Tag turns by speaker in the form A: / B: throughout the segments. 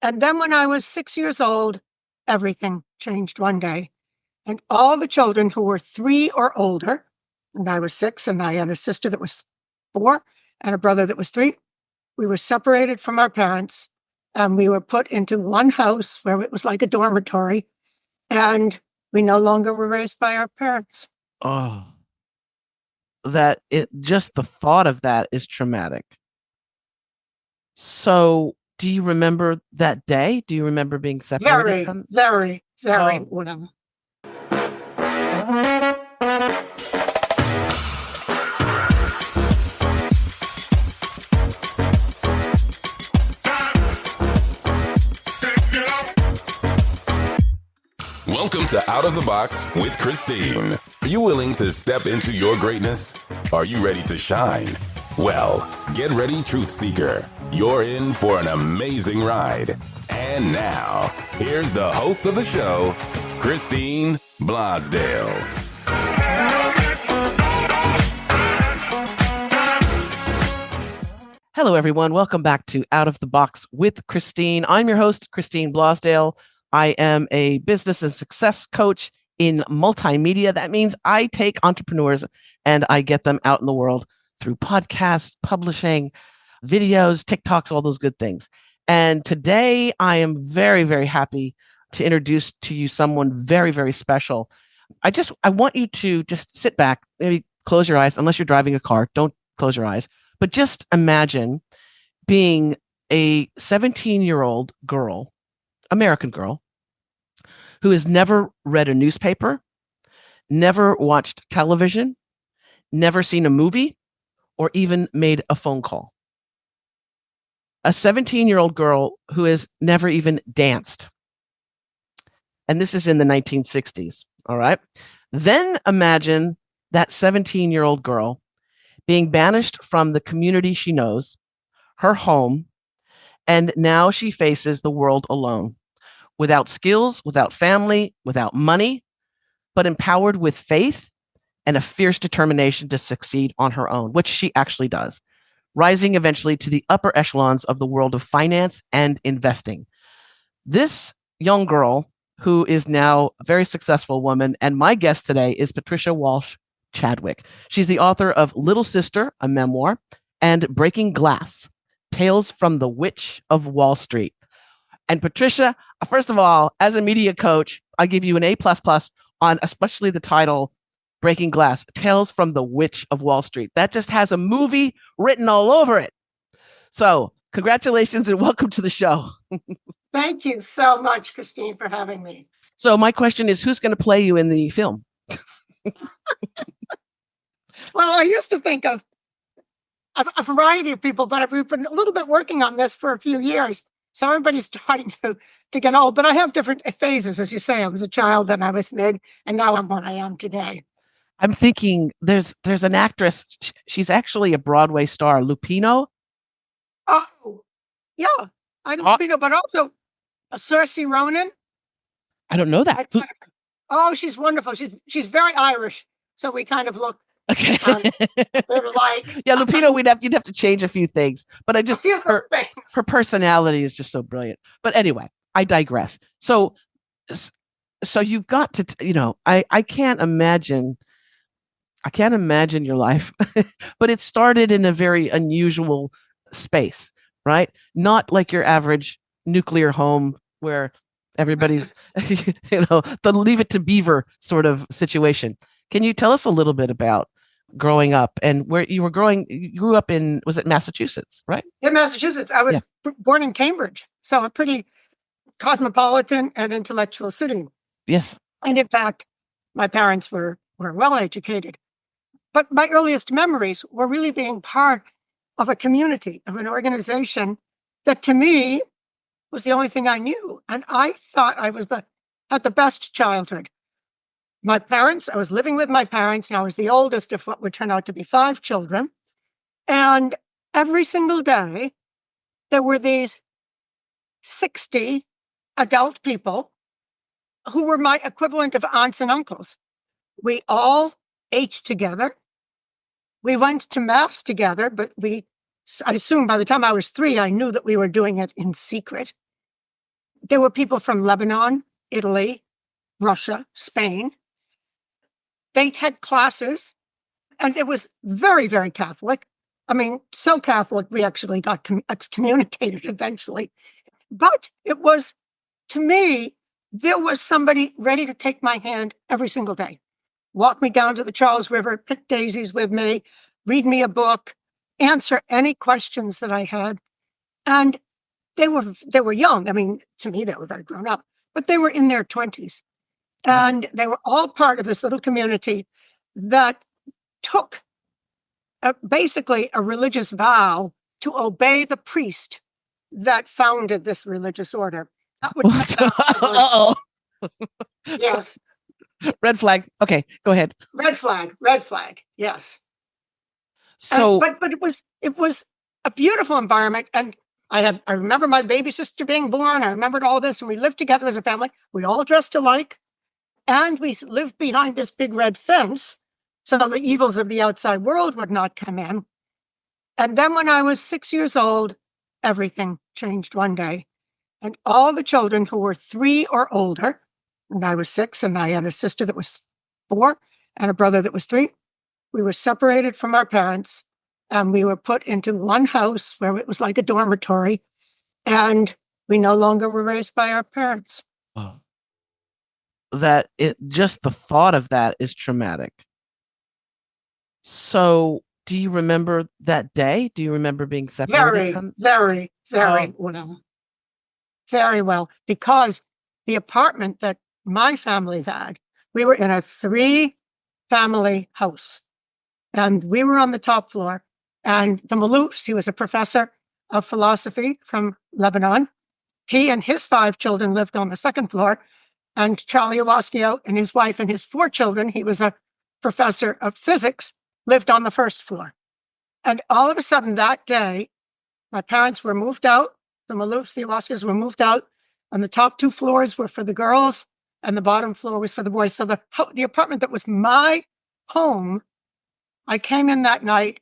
A: And then when I was 6 years old, everything changed one day. And all the children who were 3 or older, and I was 6, and I had a sister that was 4 and a brother that was 3, we were separated from our parents, and we were put into one house where it was like a dormitory, and we no longer were raised by our parents.
B: Oh, just the thought of that is traumatic. So, do you remember that day? Do you remember being separated
A: Very,
B: from?
A: very, very,
B: Oh.
A: whatever.
C: Welcome to Out of the Box with Christine. Are you willing to step into your greatness? Are you ready to shine? Well, get ready, Truth Seeker. You're in for an amazing ride. And now, here's the host of the show, Christine Blosdale.
B: Hello, everyone. Welcome back to Out of the Box with Christine. I'm your host, Christine Blosdale. I am a business and success coach in multimedia. That means I take entrepreneurs and I get them out in the world through podcasts, publishing, videos, TikToks, all those good things. And today I am very, very happy to introduce to you someone very, very special. I want you to just sit back, maybe close your eyes, unless you're driving a car, don't close your eyes, but just imagine being a 17-year-old girl, American girl, who has never read a newspaper, never watched television, never seen a movie, or even made a phone call. A 17-year-old girl who has never even danced. And this is in the 1960s, all right? Then imagine that 17-year-old girl being banished from the community she knows, her home, and now she faces the world alone, without skills, without family, without money, but empowered with faith and a fierce determination to succeed on her own, which she actually does, rising eventually to the upper echelons of the world of finance and investing. This young girl, who is now a very successful woman, and my guest today is Patricia Walsh Chadwick. She's the author of Little Sister, a memoir, and Breaking Glass, Tales from the Witch of Wall Street. And Patricia, first of all, as a media coach, I give you an A++ on especially the title, Breaking Glass, Tales from the Witch of Wall Street. That just has a movie written all over it. So congratulations and welcome to the show.
A: Thank you so much, Christine, for having me.
B: So my question is, who's going to play you in the film?
A: Well, I used to think of a variety of people, but we've been a little bit working on this for a few years. So everybody's starting to get old, but I have different phases. As you say, I was a child, then I was mid, and now I'm what I am today.
B: I'm thinking there's an actress. She's actually a Broadway star, Lupino.
A: Oh, yeah. I know Lupino, but also Saoirse Ronan.
B: I don't know that.
A: Oh, she's wonderful. She's very Irish, so we kind of look.
B: Okay.
A: Like,
B: yeah, Lupino, you'd have to change a few things, but I just her personality is just so brilliant. But anyway, I digress. So you've got to, I can't imagine your life, but it started in a very unusual space, right? Not like your average nuclear home where everybody's, the Leave It to Beaver sort of situation. Can you tell us a little bit about growing up and where you grew up in, was it Massachusetts, right?
A: In Massachusetts. I was born in Cambridge, so a pretty cosmopolitan and intellectual city.
B: Yes.
A: And in fact, my parents were well educated. But my earliest memories were really being part of a community, of an organization that to me was the only thing I knew. And I thought I had the best childhood. I was living with my parents, and I was the oldest of what would turn out to be 5 children. And every single day, there were these 60 adult people who were my equivalent of aunts and uncles. We all ate together. We went to mass together, but I assume by the time I was 3, I knew that we were doing it in secret. there were people from Lebanon, Italy, Russia, Spain. They had classes, and it was very, very Catholic. I mean, so Catholic, we actually got excommunicated eventually. But it was, to me, there was somebody ready to take my hand every single day, walk me down to the Charles River, pick daisies with me, read me a book, answer any questions that I had. And they were young. I mean, to me, they were very grown up, but they were in their 20s. And they were all part of this little community that took basically a religious vow to obey the priest that founded this religious order. That would
B: Uh-oh.
A: yes.
B: Red flag. Okay, go ahead.
A: Red flag. Yes.
B: So,
A: but it was a beautiful environment. And I remember my baby sister being born. I remembered all this, and we lived together as a family. We all dressed alike, and we lived behind this big red fence so that the evils of the outside world would not come in. And then when I was 6 years old, everything changed one day. And all the children who were 3 or older, and I was 6, and I had a sister that was 4 and a brother that was 3, we were separated from our parents, and we were put into one house where it was like a dormitory, and we no longer were raised by our parents.
B: Just the thought of that is traumatic. So, do you remember that day? Do you remember being separated from?
A: Very well. Very well, because the apartment that my family had, we were in a 3-family house, and we were on the top floor. And the Maloufs, he was a professor of philosophy from Lebanon. He and his 5 children lived on the second floor, and Charlie Awaskio and his wife and his 4 children, he was a professor of physics, lived on the first floor. And all of a sudden that day, my parents were moved out. The Maloufs, the Awaskios were moved out, and the top 2 floors were for the girls, and the bottom floor was for the boys. So the apartment that was my home, I came in that night,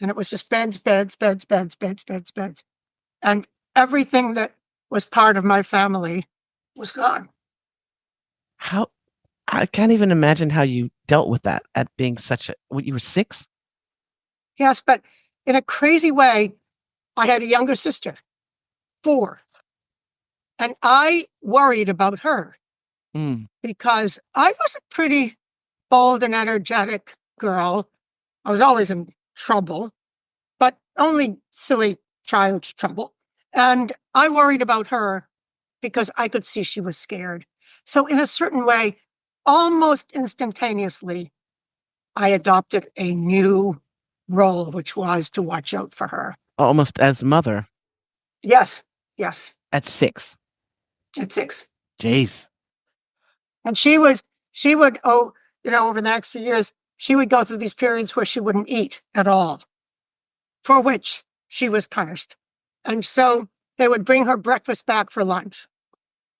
A: and it was just beds. And everything that was part of my family was gone.
B: I can't even imagine how you dealt with that at being you were 6?
A: Yes, but in a crazy way, I had a younger sister, 4. And I worried about her because I was a pretty bold and energetic girl. I was always in trouble, but only silly child trouble. And I worried about her because I could see she was scared. So in a certain way, almost instantaneously, I adopted a new role, which was to watch out for her.
B: Almost as mother.
A: Yes.
B: At 6.
A: At 6.
B: Jeez.
A: And she would, over the next few years, she would go through these periods where she wouldn't eat at all, for which she was punished. And so they would bring her breakfast back for lunch.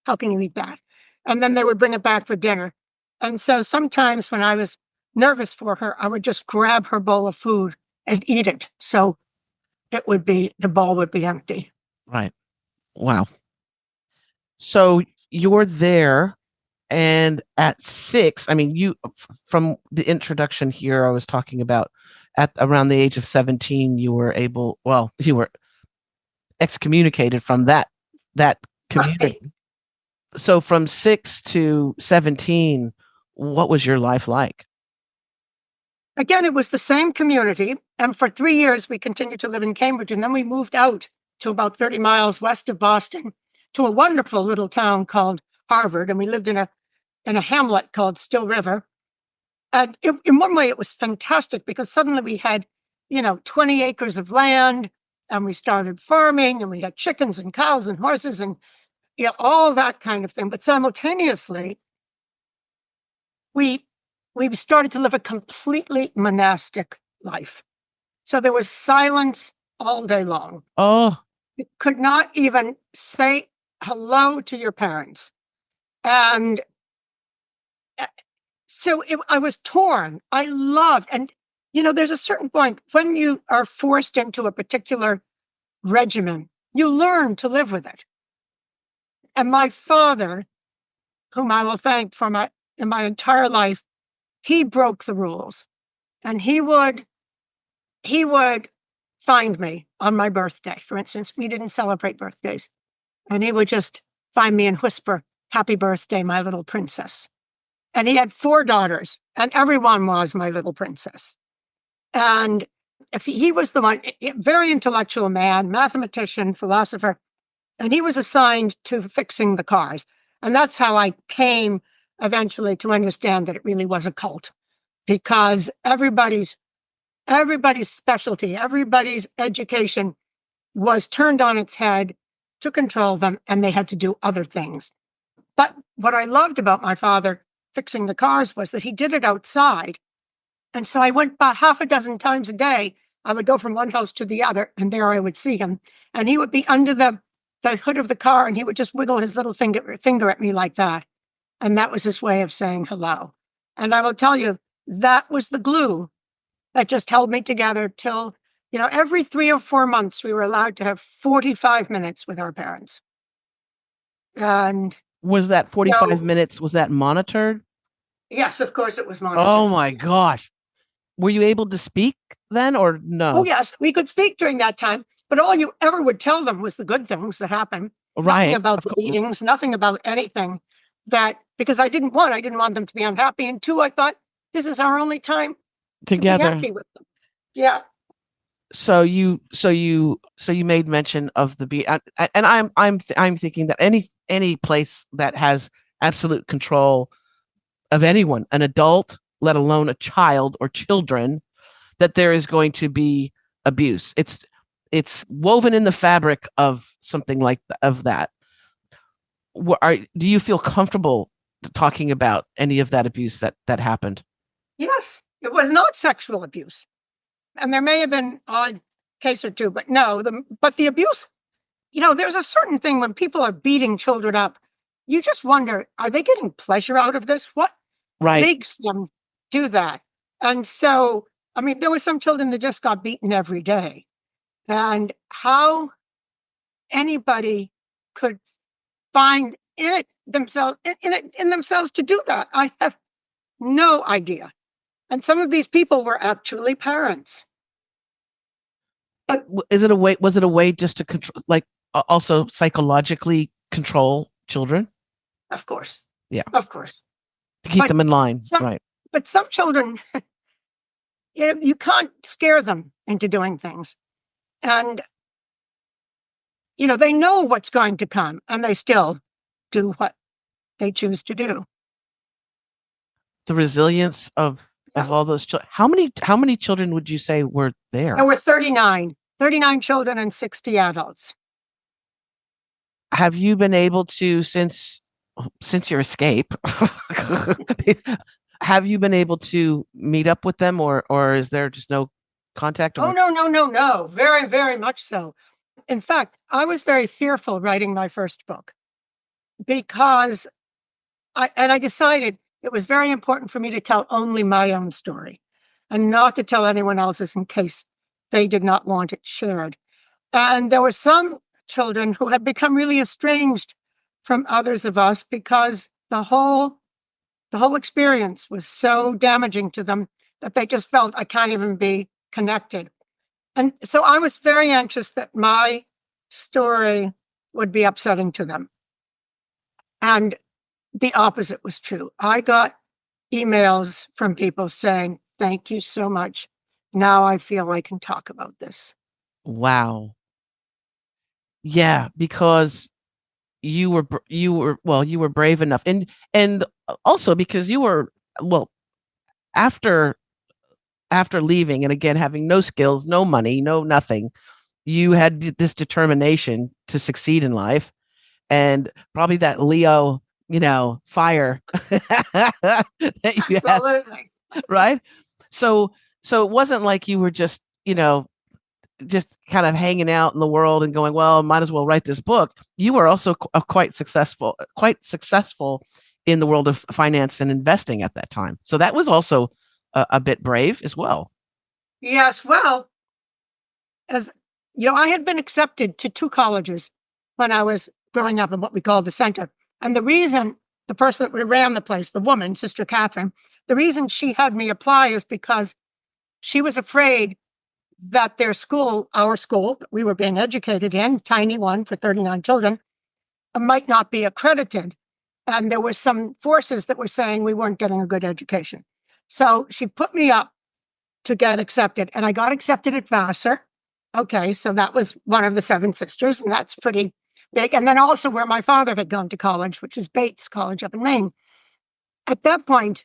A: How can you eat that? And then they would bring it back for dinner. And so sometimes when I was nervous for her, I would just grab her bowl of food and eat it. So the bowl would be empty.
B: Right. Wow. So you're there, and at 6, I mean, from the introduction here, I was talking about at around the age of 17, you were excommunicated from that community. Right. So from 6 to 17, what was your life like?
A: Again, it was the same community. And for 3 years, we continued to live in Cambridge. And then we moved out to about 30 miles west of Boston to a wonderful little town called Harvard. And we lived in a hamlet called Still River. And in one way, it was fantastic because suddenly we had, 20 acres of land, and we started farming, and we had chickens and cows and horses and all that kind of thing. But simultaneously, we started to live a completely monastic life. So there was silence all day long.
B: Oh.
A: You could not even say hello to your parents. And so I was torn. I loved, and there's a certain point when you are forced into a particular regimen, you learn to live with it. And my father, whom I will thank in my entire life, he broke the rules. And he would find me on my birthday. For instance, we didn't celebrate birthdays. And he would just find me and whisper, "Happy birthday, my little princess." And he had 4 daughters, and everyone was my little princess. And if he was the one, very intellectual man, mathematician, philosopher, and he was assigned to fixing the cars. And that's how I came eventually to understand that it really was a cult, because everybody's specialty, everybody's education was turned on its head to control them, and they had to do other things. But what I loved about my father fixing the cars was that he did it outside. And so I went about half a dozen times a day. I would go from one house to the other, and there I would see him. And he would be under the hood of the car, and he would just wiggle his little finger at me like that. And that was his way of saying hello. And I will tell you, that was the glue that just held me together till, every 3 or 4 months, we were allowed to have 45 minutes with our parents. And
B: was that 45 minutes, was that monitored?
A: Yes, of course it was monitored.
B: Oh my gosh. Were you able to speak then or no?
A: Oh, yes, we could speak during that time, but all you ever would tell them was the good things that happened.
B: Right.
A: Nothing about the meetings, nothing about anything because I didn't want them to be unhappy. And 2, I thought, this is our only time
B: together
A: to be happy with them. Yeah.
B: So you made mention of the and I'm thinking that any place that has absolute control of anyone, an adult, let alone a child or children, that there is going to be abuse. It's woven in the fabric of something like that. Do you feel comfortable talking about any of that abuse that happened?
A: Yes, it was not sexual abuse. And there may have been odd case or two, but no, but the abuse, there's a certain thing when people are beating children up, you just wonder, are they getting pleasure out of this? What makes them do that? And so, there were some children that just got beaten every day. And how anybody could find in themselves to do that, I have no idea. And some of these people were actually parents.
B: But was it a way just to control, like also psychologically control children?
A: Of course.
B: Yeah.
A: Of course.
B: To keep them in line. Right.
A: But some children, you can't scare them into doing things. And, they know what's going to come, and they still do what they choose to do.
B: The resilience of all those children. How many children would you say were there?
A: There were 39 children and 60 adults.
B: Have you been able to, since your escape, have you been able to meet up with them, or is there just no contact?
A: Oh, no. Very, very much so. In fact, I was very fearful writing my first book because I decided it was very important for me to tell only my own story and not to tell anyone else's in case they did not want it shared. And there were some children who had become really estranged from others of us because the whole experience was so damaging to them that they just felt, I can't even be connected. And so I was very anxious that my story would be upsetting to them. And the opposite was true. I got emails from people saying, "Thank you so much. Now I feel I can talk about this."
B: Wow. Yeah, because you were brave enough, and also because you were, after leaving, and again having no skills, no money, no nothing, you had this determination to succeed in life, and probably that Leo, fire that you
A: Absolutely.
B: had, right? So it wasn't like you were just kind of hanging out in the world and going, well, might as well write this book. You were also quite successful in the world of finance and investing at that time. So that was also a bit brave as well.
A: Yes. Well, as I had been accepted to 2 colleges when I was growing up in what we call the center. And the reason the person that ran the place, the woman, Sister Catherine, the reason she had me apply is because she was afraid that their school, our school that we were being educated in, tiny one for 39 children, might not be accredited. And there were some forces that were saying we weren't getting a good education. So she put me up to get accepted, and I got accepted at Vassar. Okay, so that was one of the 7 sisters, and that's pretty big. And then also where my father had gone to college, which is Bates College up in Maine. At that point,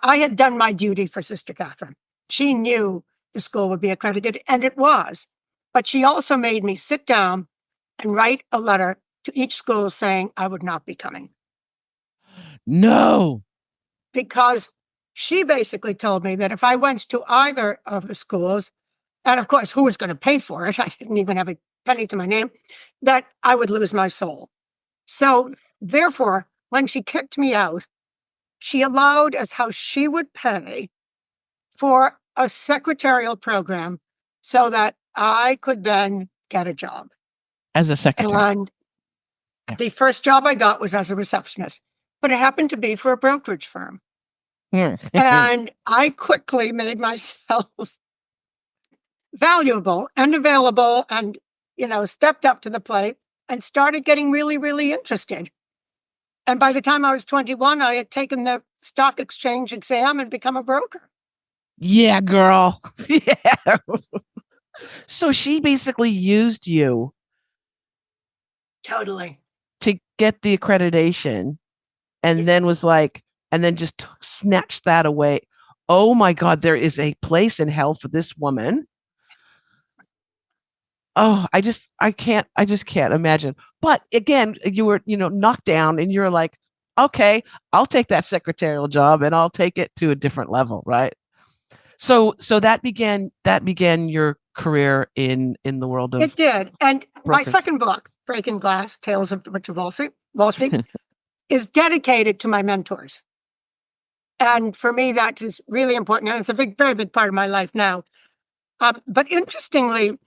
A: I had done my duty for Sister Catherine. She knew the school would be accredited, and it was. But she also made me sit down and write a letter to each school saying I would not be coming.
B: No.
A: Because she basically told me that if I went to either of the schools, and of course, who was going to pay for it? I didn't even have a penny to my name, that I would lose my soul. So therefore, when she kicked me out, she allowed as how she would pay for a secretarial program so that I could then get a job.
B: As a secretary.
A: And the first job I got was as a receptionist, but it happened to be for a brokerage firm. And I quickly made myself valuable and available and, stepped up to the plate and started getting really, really interested. And by the time I was 21, I had taken the stock exchange exam and become a broker.
B: Yeah, girl. Yeah. So she basically used you.
A: Totally.
B: To get the accreditation and then was like, and then just snatched that away. Oh my God, there is a place in hell for this woman. Oh, I just can't imagine. But again, you were, knocked down and you're like, okay, I'll take that secretarial job and I'll take it to a different level. Right. So that began your career in the world of.
A: It did. And my
B: brokerage.
A: second book, Breaking Glass, Tales of the Witch of Wall Street, is dedicated to my mentors. And for me, that is really important. And it's a very big part of my life now. But interestingly,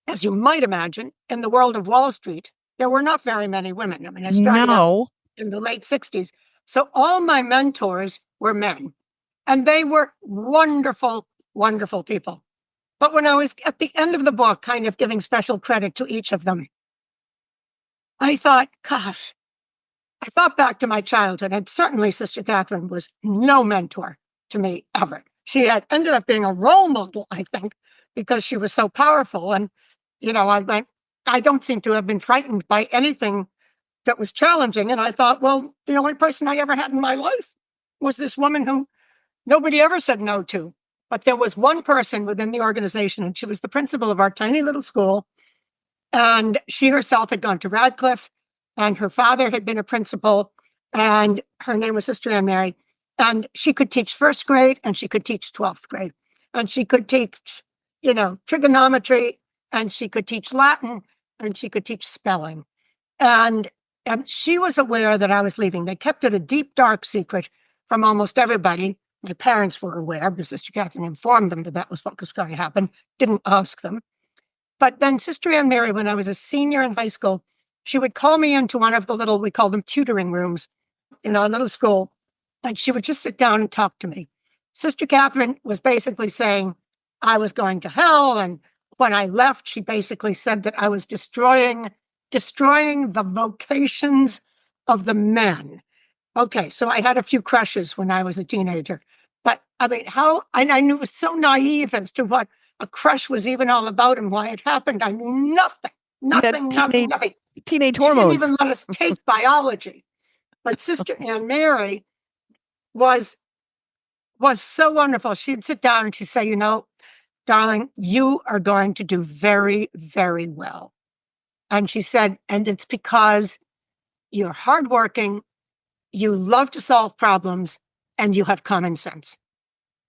A: as you might imagine, in the world of Wall Street, there were not very many women. I mean, I started out in the late 60s. So all my mentors were men. And they were wonderful, wonderful people. But when I was at the end of the book, kind of giving special credit to each of them, I thought, gosh, I thought back to my childhood, and certainly Sister Catherine was no mentor to me ever. She had ended up being a role model, I think, because she was so powerful. And, I don't seem to have been frightened by anything that was challenging. And I thought, well, the only person I ever had in my life was this woman who nobody ever said no to. But there was one person within the organization, and she was the principal of our tiny little school. And she herself had gone to Radcliffe, and her father had been a principal, and her name was Sister Anne Mary. And she could teach first grade, and she could teach 12th grade. And she could teach, trigonometry, and she could teach Latin, and she could teach spelling. And she was aware that I was leaving. They kept it a deep, dark secret from almost everybody. My parents were aware because Sister Catherine informed them that was what was going to happen, didn't ask them. But then Sister Anne Mary, when I was a senior in high school, she would call me into one of the little, we call them tutoring rooms in our little school, and she would just sit down and talk to me. Sister Catherine was basically saying I was going to hell, and when I left, she basically said that I was destroying the vocations of the men. Okay, so I had a few crushes when I was a teenager, but I mean, I knew it was so naive as to what a crush was even all about and why it happened. I knew nothing.
B: Teenage
A: She
B: hormones.
A: didn't even let us take biology. But Sister Anne Mary was so wonderful. She'd sit down and she'd say, darling, you are going to do very, very well. And she said, and it's because you're hardworking, you love to solve problems, and you have common sense.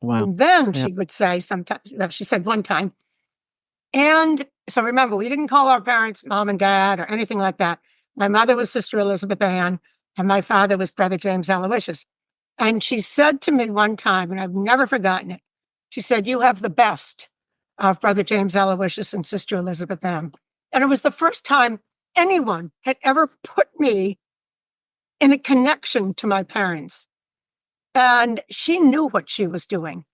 B: Wow.
A: And then she would say sometimes, she said one time, and so remember, we didn't call our parents mom and dad or anything like that. My mother was Sister Elizabeth Ann, and my father was Brother James Aloysius. And she said to me one time, and I've never forgotten it, she said, you have the best of Brother James Aloysius and Sister Elizabeth Ann. And it was the first time anyone had ever put me in a connection to my parents. And she knew what she was doing.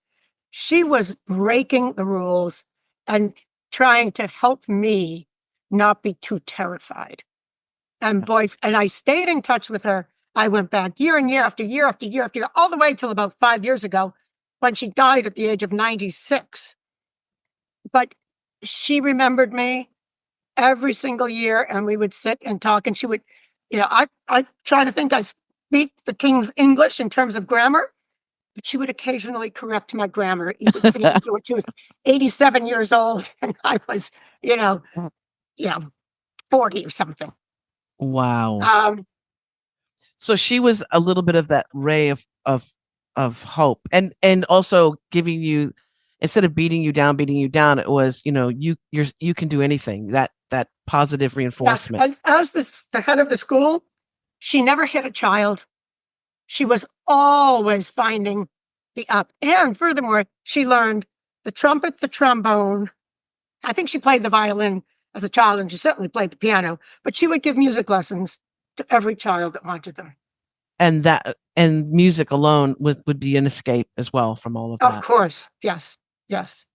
A: She was breaking the rules and trying to help me not be too terrified. And I stayed in touch with her. I went back year and year after year after year after year, all the way till about 5 years ago when she died at the age of 96. But she remembered me every single year, and we would sit and talk, and she would, I try to think I speak the King's English in terms of grammar, but she would occasionally correct my grammar. You would see when she was 87 years old, and I was, 40 or something.
B: Wow. So she was a little bit of that ray of hope, and also giving you, instead of beating you down, it was, you can do anything. That positive reinforcement.
A: Yes, and as the head of the school, she never hit a child. She was always finding the up. And furthermore, she learned the trumpet, the trombone. I think she played the violin as a child, and she certainly played the piano, but she would give music lessons to every child that wanted them.
B: And music alone would be an escape as well from all of that.
A: Of course. Yes. Yes.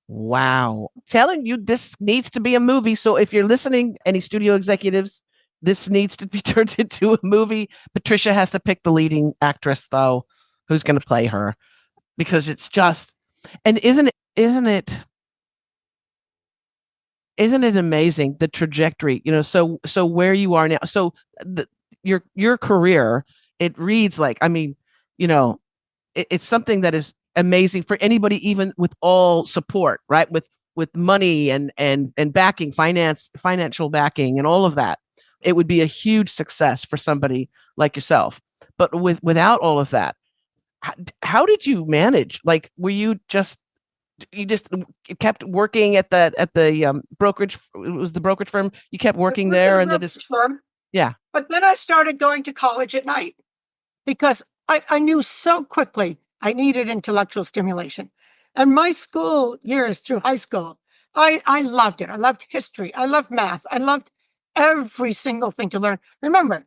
B: Wow. Telling you, this needs to be a movie. So if you're listening, any studio executives, this needs to be turned into a movie. Patricia has to pick the leading actress, though, who's going to play her, because it's just, and isn't it amazing, the trajectory, so where you are now. So your career, it reads like, it's something that is amazing for anybody, even with all support, right? With money and backing, financial backing and all of that. It would be a huge success for somebody like yourself. But without all of that, how did you manage? Like, were you just kept working at the brokerage? It was the brokerage firm. You kept working there, and then
A: firm.
B: Yeah.
A: But then I started going to college at night because I knew so quickly I needed intellectual stimulation. And my school years through high school, I loved it. I loved history. I loved math. I loved every single thing to learn. Remember,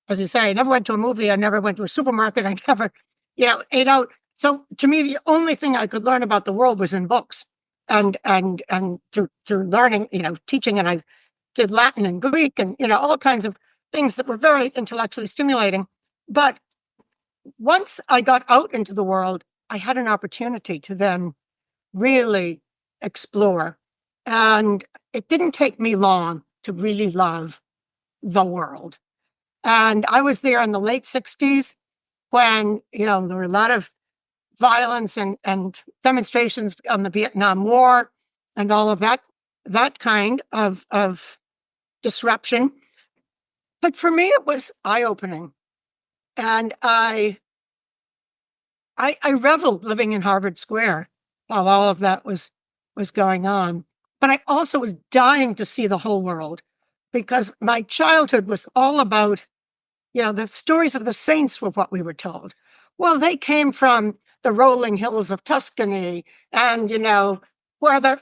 A: as you say, I never went to a movie. I never went to a supermarket. I never, ate out. So to me, the only thing I could learn about the world was in books and through learning, teaching. And I did Latin and Greek and, all kinds of things that were very intellectually stimulating. But once I got out into the world, I had an opportunity to then really explore. And it didn't take me long to really love the world. And I was there in the late 60s when, there were a lot of violence and demonstrations on the Vietnam War and all of that kind of disruption. But for me, it was eye-opening. And I reveled living in Harvard Square while all of that was going on. But I also was dying to see the whole world because my childhood was all about, the stories of the saints were what we were told. Well, they came from the rolling hills of Tuscany and, where the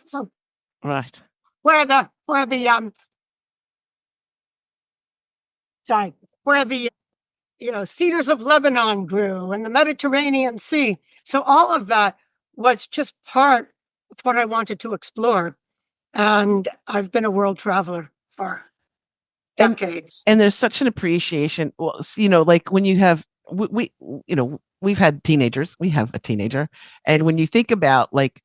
A: cedars of Lebanon grew and the Mediterranean Sea. So all of that was just part of what I wanted to explore. And I've been a world traveler for decades.
B: And there's such an appreciation. Well, like when you have, we've had teenagers, we have a teenager. And when you think about like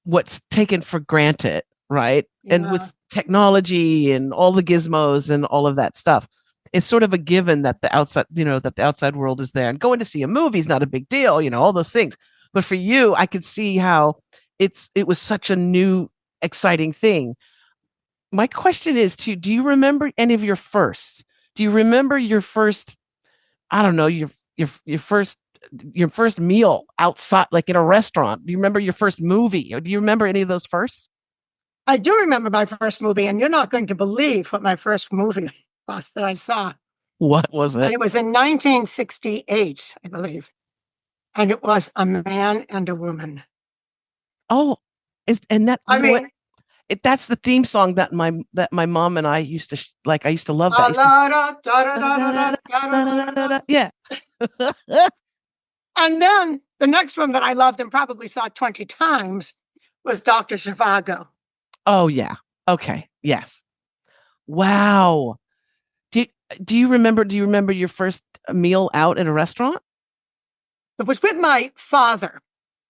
B: what's taken for granted, right? Yeah. And with technology and all the gizmos and all of that stuff, it's sort of a given that the outside world is there, and going to see a movie is not a big deal, all those things. But for you, I could see how it was such a new, exciting thing. My question is do you remember any of your firsts? Do you remember your first, I don't know, your first meal outside, like in a restaurant? Do you remember your first movie? Or do you remember any of those firsts?
A: I do remember my first movie, and you're not going to believe what my first movie was that I saw.
B: What was it?
A: And it was in 1968, I believe. And it was A Man and a Woman.
B: Oh, is That's the theme song that my mom and I used to like. I used to love that. Yeah.
A: And then the next one that I loved and probably saw 20 times was Dr. Zhivago.
B: Oh yeah. Okay. Yes. Wow. Do you remember your first meal out at a restaurant?
A: It was with my father,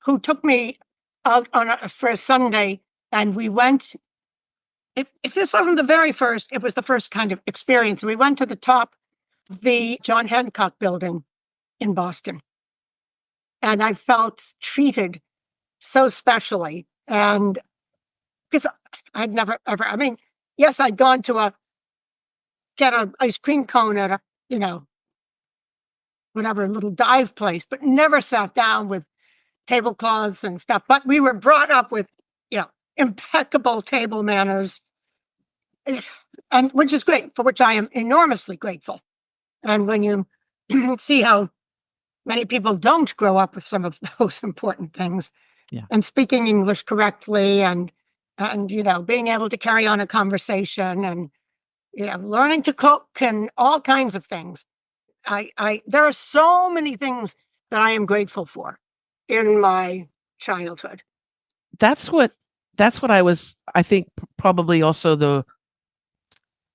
A: who took me out for a Sunday, and we went. If this wasn't the very first, it was the first kind of experience. We went to the top of the John Hancock building in Boston, and I felt treated so specially. And because I'd never ever, I mean, yes, I'd gone to get an ice cream cone at whatever little dive place, but never sat down with tablecloths and stuff. But we were brought up with, impeccable table manners, and which is great, for which I am enormously grateful. And when you see how many people don't grow up with some of those important things, and speaking English correctly, and being able to carry on a conversation, and learning to cook, and all kinds of things. There are so many things that I am grateful for in my childhood.
B: That's what I think probably also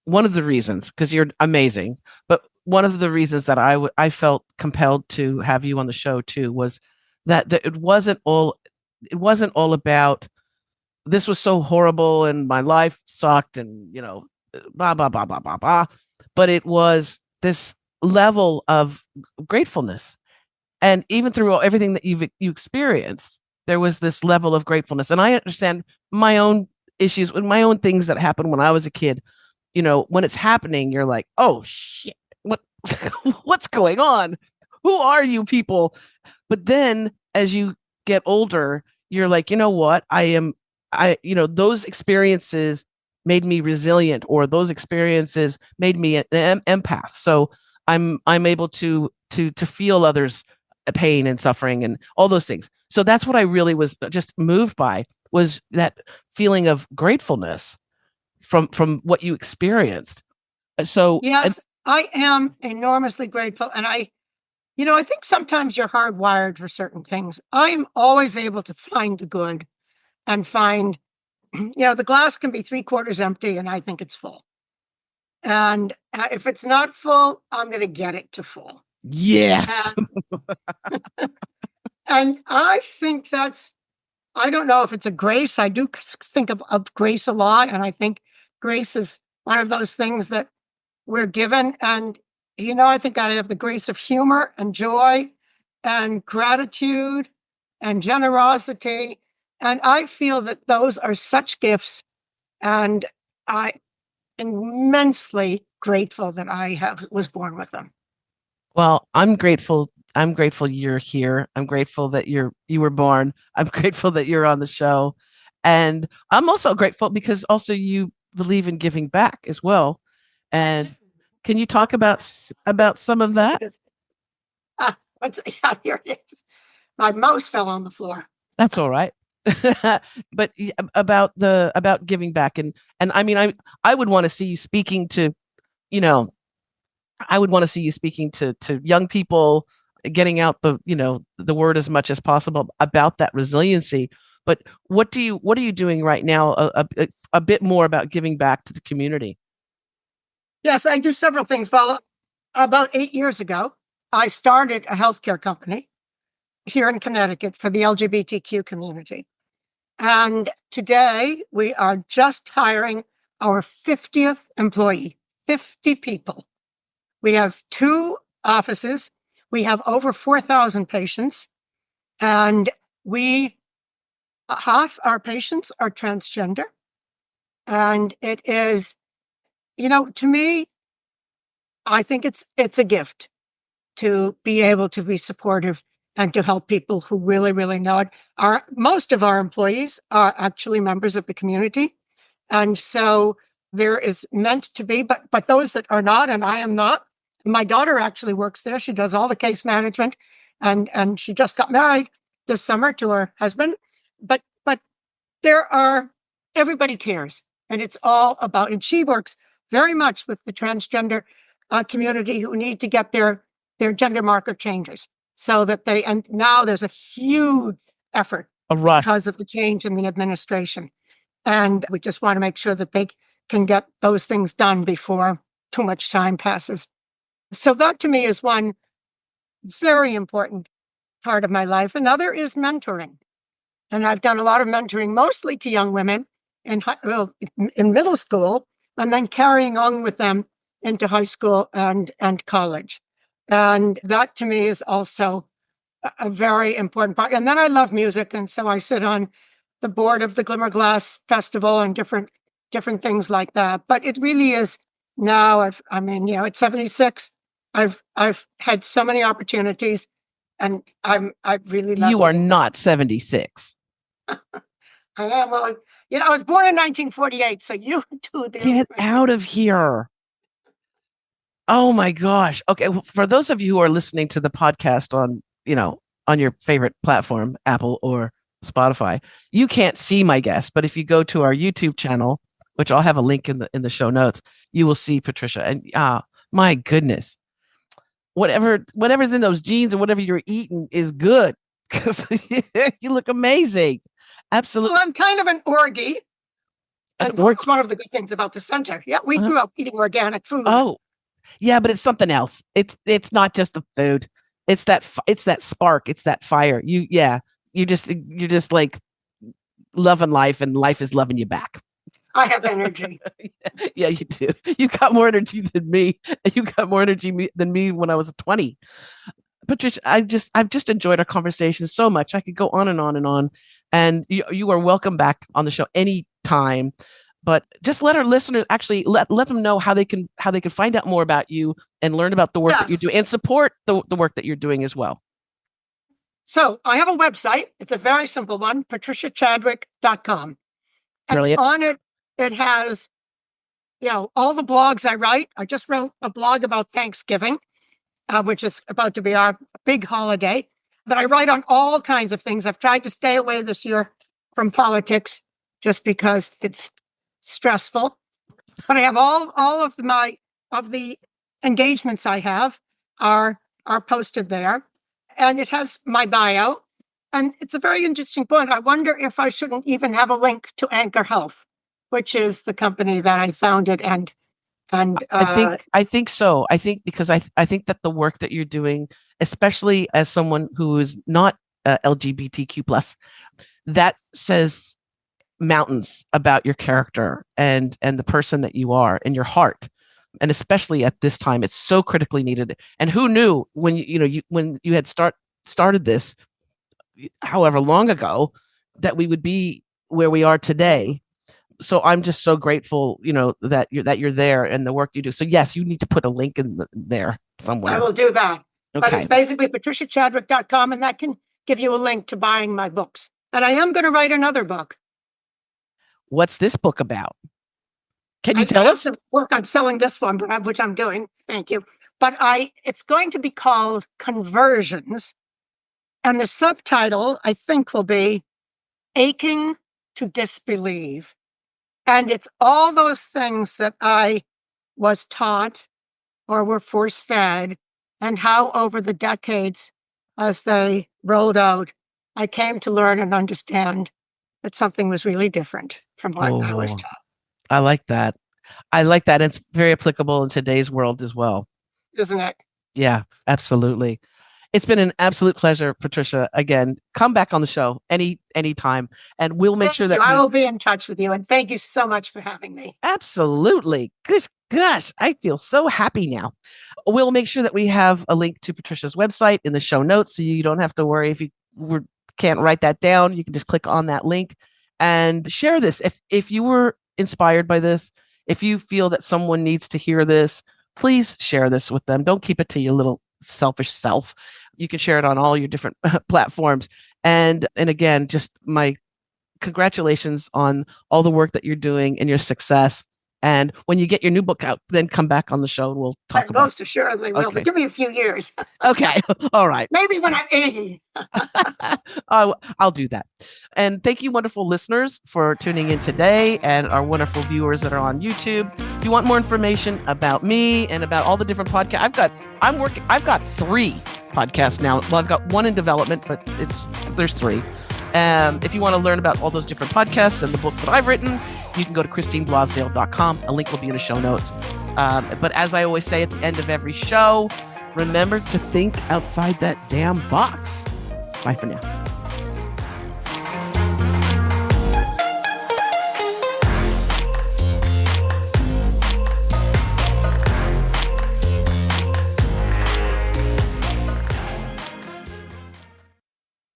B: one of the reasons, because you're amazing, but one of the reasons that I felt compelled to have you on the show too was that it wasn't all about this was so horrible and my life sucked and blah blah blah blah blah blah, but it was this level of gratefulness, and even through everything that you experienced, there was this level of gratefulness. And I understand my own issues with my own things that happened when I was a kid. When it's happening, you're like, oh shit, what's going on? Who are you people? But then as you get older, you're like, you know what? Those experiences made me resilient, or those experiences made me an empath. So I'm able to feel others' pain and suffering and all those things. So that's what I really was just moved by, was that feeling of gratefulness from what you experienced. So
A: yes, I am enormously grateful. And I think sometimes you're hardwired for certain things. I'm always able to find the good and find, the glass can be 3/4 empty and I think it's full. And if it's not full, I'm going to get it to full.
B: Yes.
A: And I think I don't know if it's a grace. I do think of grace a lot. And I think grace is one of those things that we're given. And, I think I have the grace of humor and joy and gratitude and generosity. And I feel that those are such gifts. And I immensely grateful that I was born with them.
B: Well, I'm grateful. I'm grateful you're here. I'm grateful that you were born. I'm grateful that you're on the show. And I'm also grateful because also you believe in giving back as well. And can you talk about some of that?
A: Here it is. My mouse fell on the floor.
B: That's all right. But about giving back, and I mean, I would want to see you speaking to, I would want to see you speaking to young people, getting out the word as much as possible about that resiliency. But what are you doing right now a bit more about giving back to the community?
A: Yes, I do several things. Well, about 8 years ago, I started a healthcare company here in Connecticut for the LGBTQ community. And today we are just hiring our 50th employee, 50 people. We have 2 offices. We have over 4,000 patients, and half our patients are transgender. And it is, to me, I think it's a gift to be able to be supportive and to help people who really, really know it. Most of our employees are actually members of the community. And so there is meant to be, but those that are not, and I am not, my daughter actually works there. She does all the case management, and she just got married this summer to her husband. But there are everybody cares. And it's all about, and she works very much with the transgender community who need to get their gender marker changes so that and now there's a huge effort
B: A rush.
A: because of the change in the administration. And we just want to make sure that they can get those things done before too much time passes. So that to me is one very important part of my life. Another is mentoring. And I've done a lot of mentoring, mostly to young women in middle school, and then carrying on with them into high school and college. And that to me is also a very important part. And then I love music. And so I sit on the board of the Glimmer Glass Festival and different things like that. But it really is now, at 76, I've had so many opportunities, and I really love
B: You are
A: it.
B: not 76.
A: I am. Well, I was born in 1948, so you do the
B: Get out of here. Oh my gosh. Okay. Well, for those of you who are listening to the podcast on your favorite platform, Apple or Spotify, you can't see my guest, but if you go to our YouTube channel, which I'll have a link in the show notes, you will see Patricia. And my goodness, whatever's in those jeans or whatever you're eating is good, because you look amazing. Absolutely.
A: Well, I'm kind of an orgy. And that's one of the good things about the center. Yeah, we grew up eating organic food.
B: Oh, yeah, but it's something else. It's not just the food. It's that spark. It's that fire. You're just like loving life, and life is loving you back.
A: I have energy.
B: Yeah, you do. You got more energy than me. You got more energy than me when I was 20. Patricia, I've just enjoyed our conversation so much. I could go on and on and on. And you are welcome back on the show anytime. But just let our listeners let them know how they can find out more about you and learn about the work that you do and support the work that you're doing as well.
A: So I have a website. It's a very simple one, patriciachadwick.com. And
B: Brilliant.
A: on it, it has, all the blogs I write. I just wrote a blog about Thanksgiving, which is about to be our big holiday. But I write on all kinds of things. I've tried to stay away this year from politics just because it's stressful. But I have all of the engagements I have are posted there. And it has my bio. And it's a very interesting point. I wonder if I shouldn't even have a link to Anchor Health, which is the company that I founded and
B: I think so. I think because I think that the work that you're doing, especially as someone who is not LGBTQ plus, that says mountains about your character and the person that you are and your heart. And especially at this time, it's so critically needed. And who knew when you had started this, however long ago, that we would be where we are today. So I'm just so grateful, that you're there and the work you do. So yes, you need to put a link in there somewhere.
A: I will do that.
B: Okay.
A: But it's basically patriciachadwick.com, and that can give you a link to buying my books. And I am going to write another book.
B: What's this book about? Can you tell us?
A: I have to work on selling this one, which I'm doing. Thank you. But it's going to be called Conversions. And the subtitle, I think, will be Aching to Disbelieve. And it's all those things that I was taught or were force-fed, and how over the decades, as they rolled out, I came to learn and understand that something was really different from what I was taught.
B: I like that. It's very applicable in today's world as well.
A: Isn't it?
B: Yeah, absolutely. It's been an absolute pleasure, Patricia. Again, come back on the show anytime, and we'll make sure that
A: I will be in touch with you. And thank you so much for having me.
B: Absolutely. Gosh, I feel so happy now. We'll make sure that we have a link to Patricia's website in the show notes, so you don't have to worry if you can't write that down. You can just click on that link and share this. If you were inspired by this, if you feel that someone needs to hear this, please share this with them. Don't keep it to your little selfish self. You can share it on all your different platforms. And again, just my congratulations on all the work that you're doing and your success. And when you get your new book out, then come back on the show and we'll talk about it.
A: Most assuredly will,
B: Okay.
A: but give me a few years.
B: Okay. All right.
A: Maybe when I'm 80.
B: I'll do that. And thank you, wonderful listeners, for tuning in today, and our wonderful viewers that are on YouTube. If you want more information about me and about all the different podcasts, I've got 3 podcasts now. Well, I've got 1 in development, but there's 3. If you want to learn about all those different podcasts and the book that I've written, you can go to ChristineBlosdale.com. A link will be in the show notes. But as I always say at the end of every show, remember to think outside that damn box. Bye for now.